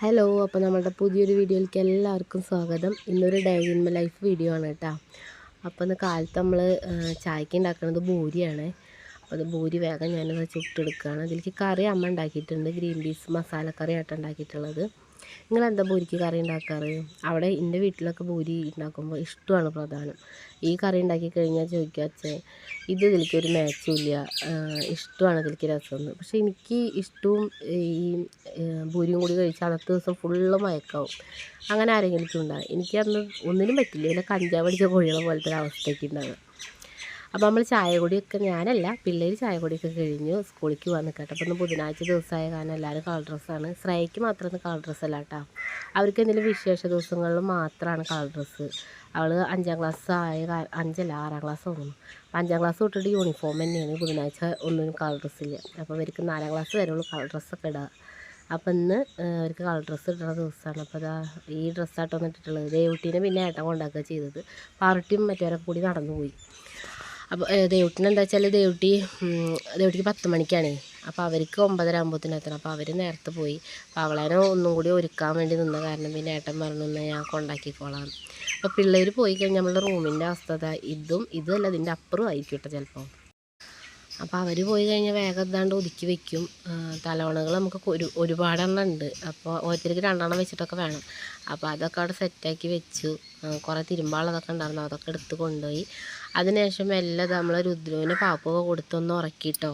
Hello, അപ്പോൾ നമ്മുടെ പുതിയൊരു വീഡിയോയിലേക്ക് എല്ലാവർക്കും സ്വാഗതം. ഇന്നൊരു day in my life video ആണ് കേട്ടോ. അപ്പോൾ ഇന്ന് കാലത്ത് നമ്മൾ ചായക്ക് ഉണ്ടാക്കുന്നത് ബൂരിയാണ്. അപ്പോൾ അത് ബൂരി വേഗം ഞാനത് ചുട്ടെടുക്കുകയാണ്. അതിലേക്ക് കറി അമ്മ ഉണ്ടാക്കിയിട്ടുണ്ട്. ഗ്രീൻ പീസ് മസാല കറിയായിട്ട് ഉണ്ടാക്കിയിട്ടുള്ളത്. നിങ്ങളെന്താ ബൂരിക്ക് കറി ഉണ്ടാക്കാറ്? അവിടെ എൻ്റെ വീട്ടിലൊക്കെ ബൂരി ഉണ്ടാക്കുമ്പോൾ ഇഷ്ടമാണ് പ്രധാനം. ഈ കറി ഉണ്ടാക്കി കഴിഞ്ഞാൽ ചോദിക്കുക അച്ഛൻ ഇത് ഇതിലേക്കൊരു മാച്ചും ഇല്ല, ഇഷ്ടമാണ് ഇതിലേക്ക് രസമെന്ന്. പക്ഷേ എനിക്ക് ഇഷ്ടവും ഈ ബൂരിയും കൂടി കഴിച്ചാൽ അന്നത്തെ ദിവസം ഫുള്ള് മയക്കാവും. അങ്ങനെ ആരെങ്കിലും ഉണ്ടാകും. എനിക്കന്ന് ഒന്നിനും പറ്റില്ല. ഇല്ല കഞ്ചാവ് അടിച്ച കോഴികളെ പോലത്തെ ഒരു അവസ്ഥയൊക്കെ ഉണ്ടാകുക. അപ്പോൾ നമ്മൾ ചായ കുടിയൊക്കെ ഞാനല്ല പിള്ളേർ ചായ കുടിയൊക്കെ കഴിഞ്ഞു സ്കൂളിലേക്ക് പോകാൻ നിൽക്കട്ടെ. അപ്പോൾ ഇന്ന് ബുധനാഴ്ച ദിവസമായ കാരണം എല്ലാവരും കളർ ഡ്രസ്സാണ്. ശ്രേയയ്ക്ക് മാത്രം ഇന്ന് കളർ ഡ്രസ്സല്ല കേട്ടോ. അവർക്ക് എന്തെങ്കിലും വിശേഷ ദിവസങ്ങളിൽ മാത്രമാണ് കളർ ഡ്രസ്സ്. അവൾ 5ാം ക്ലാസ് ആയ 6ാം ക്ലാസ് തോന്നുന്നു. അപ്പോൾ 5ാം ക്ലാസ് തൊട്ടിട്ട് യൂണിഫോം തന്നെയാണ്. ബുധനാഴ്ച ഒന്നും കളർ ഡ്രസ്സില്ല. അപ്പോൾ അവർക്ക് 4ാം ക്ലാസ് വരെയുള്ളൂ കളർ ഡ്രസ്സൊക്കെ ഇടുക. അപ്പോൾ ഇന്ന് അവർക്ക് കളർ ഡ്രസ്സ് ഇടുന്ന ദിവസമാണ്. അപ്പോൾ അതാ ഈ ഡ്രസ്സായിട്ടോ ഇട്ടിട്ടുള്ളത്. ദേവുട്ടീനെ പിന്നെ ഏട്ടൻ കൊണ്ടാക്കുക ചെയ്തത്. പാർട്ടിയും മറ്റവരൊക്കെ കൂടി നടന്നു പോയി. അപ്പോൾ ദേവുട്ടിന് എന്താ വെച്ചാൽ ദേവുട്ടിക്ക് 10 മണിക്കാണേ. അപ്പോൾ അവർക്ക് 9:30 ആകുമ്പോഴത്തേനും എത്തണം. അപ്പോൾ അവർ നേരത്തെ പോയി. അപ്പോൾ അവളേനെ ഒന്നും കൂടി ഒരുക്കാൻ വേണ്ടി നിന്ന കാരണം പിന്നെ ഏട്ടൻ പറഞ്ഞു എന്നാൽ ഞാൻ കൊണ്ടാക്കിക്കോളാം. അപ്പോൾ പിള്ളേർ പോയി കഴിഞ്ഞാൽ നമ്മളുടെ റൂമിൻ്റെ അവസ്ഥ ഇതല്ല ഇതിൻ്റെ അപ്പുറം ആയിരിക്കും കേട്ടോ ചിലപ്പോൾ. അപ്പോൾ അവർ പോയി കഴിഞ്ഞാൽ വേഗം എന്താണ്ട് ഒതുക്കി വെക്കും. തലവണകൾ നമുക്ക് ഒരുപാടെണ്ണം ഉണ്ട്. അപ്പോൾ ഓരോരുത്തർക്ക് 2 വെച്ചിട്ടൊക്കെ വേണം. അപ്പോൾ അതൊക്കെ അവിടെ സെറ്റാക്കി വെച്ചു. കുറേ തിരുമ്പാളതൊക്കെ ഉണ്ടായിരുന്നു, അതൊക്കെ എടുത്ത് കൊണ്ടുപോയി. അതിനുശേഷം എല്ലാം നമ്മൾ രുദ്രുവിന് പാപ്പൊക്കെ കൊടുത്തൊന്ന് ഉറക്കിയിട്ടോ.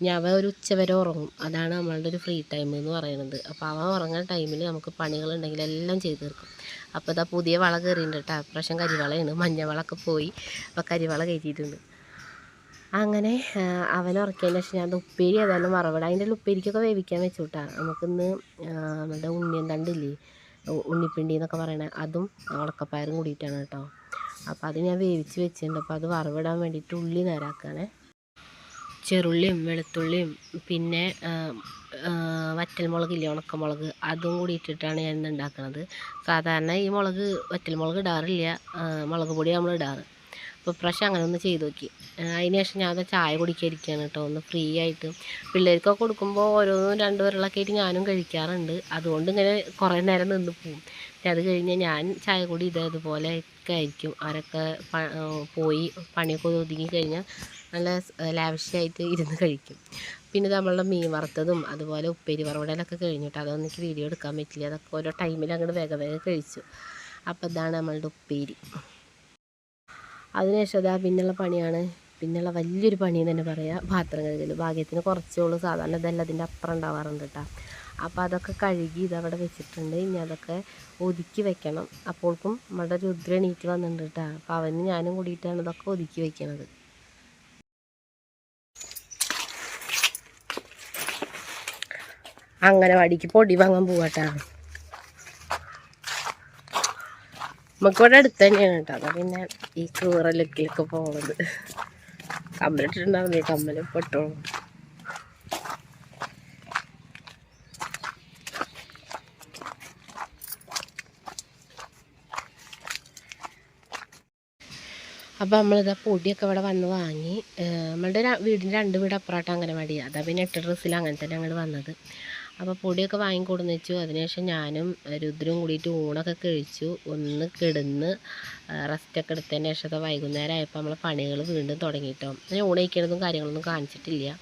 ഞാൻ അവൻ ഒരു ഉച്ചവരെ ഉറങ്ങും. അതാണ് നമ്മളുടെ ഒരു ഫ്രീ ടൈം എന്ന് പറയുന്നത്. അപ്പോൾ അവൻ ഉറങ്ങുന്ന ടൈമിൽ നമുക്ക് പണികളുണ്ടെങ്കിൽ എല്ലാം ചെയ്ത് തീർക്കും. അപ്പോൾ ഇതാ പുതിയ വള കയറിയിട്ടുണ്ട് കേട്ടോ. പ്രാവശ്യം കരിവളയാണ്. മഞ്ഞവളൊക്കെ പോയി. അപ്പോൾ കരിവള കയറ്റിയിട്ടുണ്ട്. അങ്ങനെ അവനെ ഉറക്കിയതിന് ശേഷം ഞാൻ ഉപ്പേരി ഏതായാലും വറവിട അതിൻ്റെ ഉപ്പേരിക്കൊക്കെ വേവിക്കാൻ വെച്ചു കൂട്ടാ. നമുക്കിന്ന് നമ്മുടെ ഉണ്ണിയൻ തണ്ടില്ലേ, ഉണ്ണിപ്പിണ്ടി എന്നൊക്കെ പറയണത്, അതും ഉണക്കപ്പയറും കൂടിയിട്ടാണ് കേട്ടോ. അപ്പോൾ അത് ഞാൻ വേവിച്ച് വെച്ചിട്ടുണ്ട്. അപ്പോൾ അത് വറവിടാൻ വേണ്ടിയിട്ട് ഉള്ളി നേരാക്കുകയാണ്. ചെറുള്ളിയും വെളുത്തുള്ളിയും പിന്നെ വറ്റൽമുളകില്ലേ, ഉണക്കമുളക്, അതും കൂടി ഇട്ടിട്ടാണ് ഞാൻ ഇന്ന് ഉണ്ടാക്കുന്നത്. സാധാരണ ഈ വറ്റൽമുളക് ഇടാറില്ല, മുളക് പൊടി നമ്മൾ ഇടാറ്. അപ്പോൾ ഇപ്രാവശ്യം അങ്ങനെ ഒന്ന് ചെയ്ത് നോക്കി. അതിന് ശേഷം ഞാൻ ചായ കുടിക്കാതിരിക്കുകയാണ് കേട്ടോ, ഒന്ന് ഫ്രീ ആയിട്ട്. പിള്ളേർക്കൊക്കെ കൊടുക്കുമ്പോൾ ഓരോന്നും 2 വിരളൊക്കെ ആയിട്ട് ഞാനും കഴിക്കാറുണ്ട്. അതുകൊണ്ട് ഇങ്ങനെ കുറേ നേരം നിന്ന് പോവും. അത് കഴിഞ്ഞ് ഞാൻ ചായ കൂടി ഇതേപോലെയൊക്കെ ആയിരിക്കും. അവരൊക്കെ പോയി പണിയൊക്കെ ഒതുങ്ങി കഴിഞ്ഞാൽ നല്ല ലാവിഷായിട്ട് ഇരുന്ന് കഴിക്കും. പിന്നെ നമ്മളുടെ മീൻ വറുത്തതും അതുപോലെ ഉപ്പേരി വറവിടലൊക്കെ കഴിഞ്ഞിട്ട് അതൊന്നും എനിക്ക് വീഡിയോ എടുക്കാൻ പറ്റില്ല. അതൊക്കെ ഓരോ ടൈമിൽ അങ്ങോട്ട് വേഗം കഴിച്ചു. അപ്പോൾ ഇതാണ് നമ്മളുടെ ഉപ്പേരി. അതിനുശേഷം പിന്നെയുള്ള പണിയാണ്, പിന്നെയുള്ള വലിയൊരു പണി തന്നെ പറയാം, പാത്രം കഴുകൽ. ഭാഗ്യത്തിന് കുറച്ചുള്ളൂ, സാധാരണ ഇതെല്ലാം അതിൻ്റെ അപ്പുറം ഉണ്ടാവാറുണ്ട് കേട്ടോ. അപ്പോൾ അതൊക്കെ കഴുകി ഇതവിടെ വെച്ചിട്ടുണ്ട്. ഇനി അതൊക്കെ ഒതുക്കി വെക്കണം. അപ്പോൾക്കും നമ്മുടെ രുദ്ര എണീറ്റ് വന്നിട്ടുണ്ട് കേട്ടോ. അപ്പോൾ അവന് ഞാനും കൂടിയിട്ടാണ് ഇതൊക്കെ ഒതുക്കി വെക്കണത്. അംഗനവാടിക്ക് പൊടി വാങ്ങാൻ പോവാട്ടാ. നമുക്കിവിടെ അടുത്ത് തന്നെയാണ് കേട്ടോ. അതാ പിന്നെ ഈ കൂറലൊക്കെ പോകുന്നത്. കമ്മലിട്ടിട്ടുണ്ടാവുന്നേ, കമ്മലും പൊട്ടോളും. അപ്പോൾ നമ്മളിതാ പൊടിയൊക്കെ ഇവിടെ വന്ന് വാങ്ങി. നമ്മളുടെ വീടിൻ്റെ 2 വീട് അപ്പുറമായിട്ട് അംഗനവാടി. അതാ പിന്നെ 8 ഡ്രസ്സിൽ അങ്ങനെ തന്നെ അങ്ങോട്ട് വന്നത്. അപ്പോൾ പൊടിയൊക്കെ വാങ്ങിക്കൊടുന്ന് വെച്ചു. അതിനുശേഷം ഞാനും രുദ്രവും കൂടിയിട്ട് ഊണൊക്കെ കഴിച്ചു. ഒന്ന് കിടന്ന് റെസ്റ്റൊക്കെ എടുത്തതിന് ശേഷം വൈകുന്നേരം ആയപ്പോൾ നമ്മൾ പണികൾ വീണ്ടും തുടങ്ങിയിട്ടോ. ഞാൻ ഊണ് കഴിക്കണതും കാര്യങ്ങളൊന്നും കാണിച്ചിട്ടില്ല.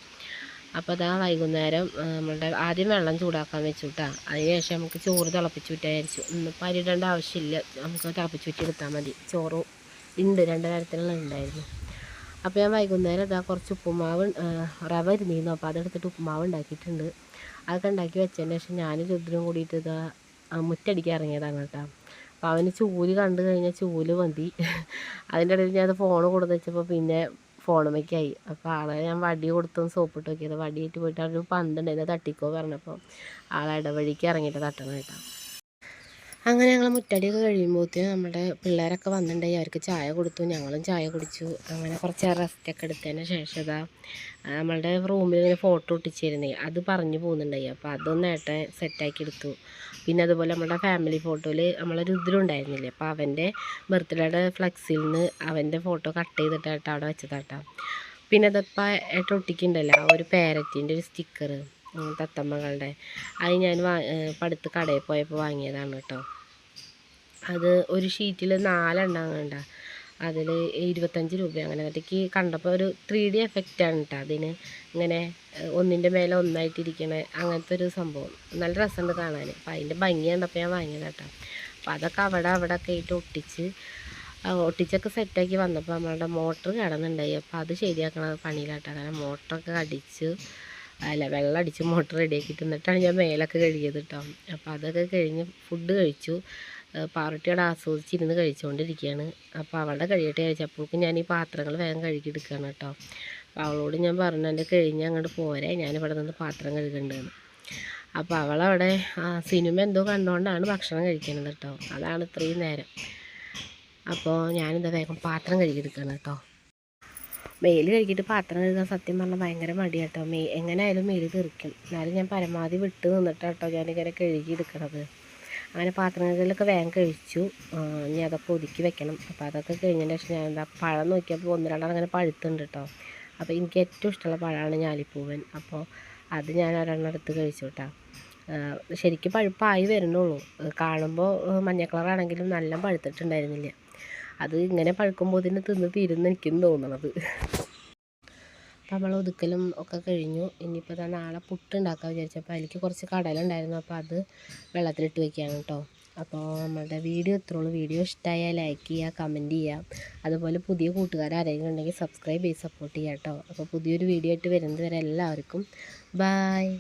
അപ്പോൾ അതാ വൈകുന്നേരം നമ്മളുടെ ആദ്യം വെള്ളം ചൂടാക്കാൻ വെച്ചു കേട്ടോ. അതിനുശേഷം നമുക്ക് ചോറ് തിളപ്പിച്ച് വിറ്റായിരിച്ചു. ഇന്നിപ്പോൾ അരിയിടേണ്ട ആവശ്യമില്ല, നമുക്ക് തിളപ്പിച്ച് വിറ്റ് എടുത്താൽ മതി. ചോറ് ഉണ്ട്, 2 തരത്തിലുള്ള ഉണ്ടായിരുന്നു. അപ്പോൾ ഞാൻ വൈകുന്നേരം കുറച്ച് ഉപ്പുമാവ് റവ ഇരുന്നിരുന്നു. അപ്പോൾ അതെടുത്തിട്ട് ഉപ്പുമാവ് ഉണ്ടാക്കിയിട്ടുണ്ട്. അതൊക്കെ ഉണ്ടാക്കി വെച്ചതിന് ശേഷം ഞാനും രുദ്രനും കൂടിയിട്ട് മുറ്റടിക്കാൻ ഇറങ്ങിയതാണ് കേട്ടോ. അപ്പോൾ അവന് ചൂല് കണ്ടു കഴിഞ്ഞാൽ ചൂല് മതി. അതിൻ്റെ ഇടയിൽ ഞാൻ ഫോൺ കൊടുത്ത് വെച്ചപ്പോൾ പിന്നെ ഫോണുമേക്കായി. അപ്പോൾ ആളെ ഞാൻ വടി കൊടുത്തൊന്ന് സോപ്പിട്ട് നോക്കിയത്. വടിയിട്ട് പോയിട്ട് ഒരു പന്തുണ്ടായിരുന്നു, തട്ടിക്കോ പറഞ്ഞപ്പോൾ ആളെ ഇടവഴിക്ക് ഇറങ്ങിയിട്ട് തട്ടണം കേട്ടോ. അങ്ങനെ ഞങ്ങൾ മുറ്റടിയൊക്കെ കഴിയുമ്പോഴത്തേനും നമ്മുടെ പിള്ളേരൊക്കെ വന്നിട്ടുണ്ടായി. അവർക്ക് ചായ കൊടുത്തു, ഞങ്ങളും ചായ കുടിച്ചു. അങ്ങനെ കുറച്ച് റെസ്റ്റൊക്കെ എടുത്തതിന് ശേഷം നമ്മളുടെ റൂമിൽ ഇങ്ങനെ ഫോട്ടോ ഒട്ടിച്ചിരുന്നേ, അത് പറഞ്ഞു പോകുന്നുണ്ടായി. അപ്പോൾ അതൊന്ന് ഏട്ടൻ സെറ്റാക്കി എടുത്തു. പിന്നെ അതുപോലെ നമ്മുടെ ഫാമിലി ഫോട്ടോയിൽ നമ്മളെ രുദ്രം ഉണ്ടായിരുന്നില്ലേ, അപ്പോൾ അവൻ്റെ ബർത്ത്ഡേയുടെ ഫ്ലെക്സിൽ നിന്ന് അവൻ്റെ ഫോട്ടോ കട്ട് ചെയ്തിട്ടാണ് അവിടെ വെച്ചതാട്ടോ. പിന്നെ അതിപ്പോൾ ഏട്ടൻ ഒട്ടിക്കുന്നുണ്ടല്ലോ, ആ ഒരു പാരറ്റിൻ്റെ ഒരു സ്റ്റിക്കർ, തത്തമ്മകളുടെ. അത് ഞാൻ അടുത്ത് കടയിൽ പോയപ്പോൾ വാങ്ങിയതാണ് കേട്ടോ. അത് ഒരു ഷീറ്റിൽ 4 കണ്ട, അതിൽ 25 രൂപ അങ്ങനെ. എന്നിട്ടേക്ക് കണ്ടപ്പോൾ ഒരു 3D എഫക്റ്റാണ് കേട്ടോ അതിന്, ഇങ്ങനെ ഒന്നിൻ്റെ മേലെ ഒന്നായിട്ടിരിക്കണ അങ്ങനത്തെ ഒരു സംഭവം. നല്ല രസമുണ്ട് കാണാൻ. അപ്പോൾ അതിൻ്റെ ഭംഗി കണ്ടപ്പോൾ ഞാൻ വാങ്ങിയത് കേട്ടോ. അപ്പോൾ അതൊക്കെ അവിടെ ഒക്കെ ആയിട്ട് ഒട്ടിച്ചൊക്കെ സെറ്റാക്കി വന്നപ്പോൾ നമ്മളുടെ മോട്ടർ കിടന്നുണ്ടായി. അപ്പോൾ അത് ശരിയാക്കണ പണിയിലാട്ടോ. അങ്ങനെ മോട്ടറൊക്കെ വെള്ളം അടിച്ച് മോട്ടർ റെഡിയാക്കിയിട്ട് എന്നിട്ടാണ് ഞാൻ മേലൊക്കെ കഴുകിയത് കേട്ടോ. അപ്പോൾ അതൊക്കെ കഴിഞ്ഞ് ഫുഡ് കഴിച്ചു. പാറുട്ടിയോട് ആസ്വദിച്ചിരുന്ന് കഴിച്ചുകൊണ്ടിരിക്കുകയാണ്. അപ്പോൾ അവളുടെ കഴിയട്ടെ കഴിച്ചപ്പോഴേക്കും ഞാൻ ഈ പാത്രങ്ങൾ വേഗം കഴുകിയെടുക്കുകയാണ് കേട്ടോ. അപ്പോൾ അവളോട് ഞാൻ പറഞ്ഞു എൻ്റെ കഴിഞ്ഞ് അങ്ങോട്ട് പോരെ, ഞാനിവിടെ നിന്ന് പാത്രം കഴുകേണ്ടതെന്ന്. അപ്പോൾ അവളവിടെ സിനിമ എന്തോ കണ്ടുകൊണ്ടാണ് ഭക്ഷണം കഴിക്കുന്നത് കേട്ടോ. അതാണ് ഇത്രയും നേരം. അപ്പോൾ ഞാനിതാ വേഗം പാത്രം കഴുകിയെടുക്കുകയാണ് കേട്ടോ. മേല് കഴുകിയിട്ട് പാത്രം കഴുകാൻ സത്യം പറഞ്ഞാൽ ഭയങ്കര മടിയാട്ടോ. എങ്ങനെയായാലും മേല് തെറിക്കും. എന്നാലും ഞാൻ പരമാവധി വിട്ട് നിന്നിട്ടാട്ടോ ഞാനിങ്ങനെ കഴുകിയെടുക്കണത്. അങ്ങനെ പാത്രം കഴുകലൊക്കെ വേഗം കഴിച്ചു. ഇനി അതൊക്കെ ഒതുക്കി വെക്കണം. അപ്പോൾ അതൊക്കെ കഴിഞ്ഞതിന് ശേഷം ഞാൻ എന്താ പഴം നോക്കിയപ്പോൾ 1-2 അങ്ങനെ പഴുത്തുണ്ട് കേട്ടോ. അപ്പോൾ എനിക്ക് ഏറ്റവും ഇഷ്ടമുള്ള പഴമാണ് ഞാലിപ്പൂവൻ. അപ്പോൾ അത് ഞാൻ ഒരെണ്ണം എടുത്ത് കഴിച്ചു കേട്ടോ. ശരിക്കും പഴുപ്പായി വരുന്നുള്ളൂ. കാണുമ്പോൾ മഞ്ഞ കളറാണെങ്കിലും നല്ല പഴുത്തിട്ടുണ്ടായിരുന്നില്ല. അത് ഇങ്ങനെ പഴുക്കുമ്പോൾ ഇതിന് തിന്ന് തീരുന്ന എനിക്കും തോന്നണത്. അപ്പോൾ നമ്മൾ ഒതുക്കലും ഒക്കെ കഴിഞ്ഞു. ഇനിയിപ്പോൾ നാളെ പുട്ടുണ്ടാക്കാൻ വിചാരിച്ചപ്പോൾ അതിലേക്ക് കുറച്ച് കടലുണ്ടായിരുന്നു. അപ്പോൾ അത് വെള്ളത്തിലിട്ട് വയ്ക്കുകയാണ് കേട്ടോ. അപ്പോൾ നമ്മളുടെ വീഡിയോ ഇത്രയുള്ളൂ. വീഡിയോ ഇഷ്ടമായാൽ ലൈക്ക് ചെയ്യുക, കമൻറ്റ് ചെയ്യുക. അതുപോലെ പുതിയ കൂട്ടുകാർ ആരെങ്കിലും ഉണ്ടെങ്കിൽ സബ്സ്ക്രൈബ് ചെയ്ത് സപ്പോർട്ട് ചെയ്യുക കേട്ടോ. അപ്പോൾ പുതിയൊരു വീഡിയോ ആയിട്ട് വരുന്നത് വരെ എല്ലാവർക്കും ബായ്.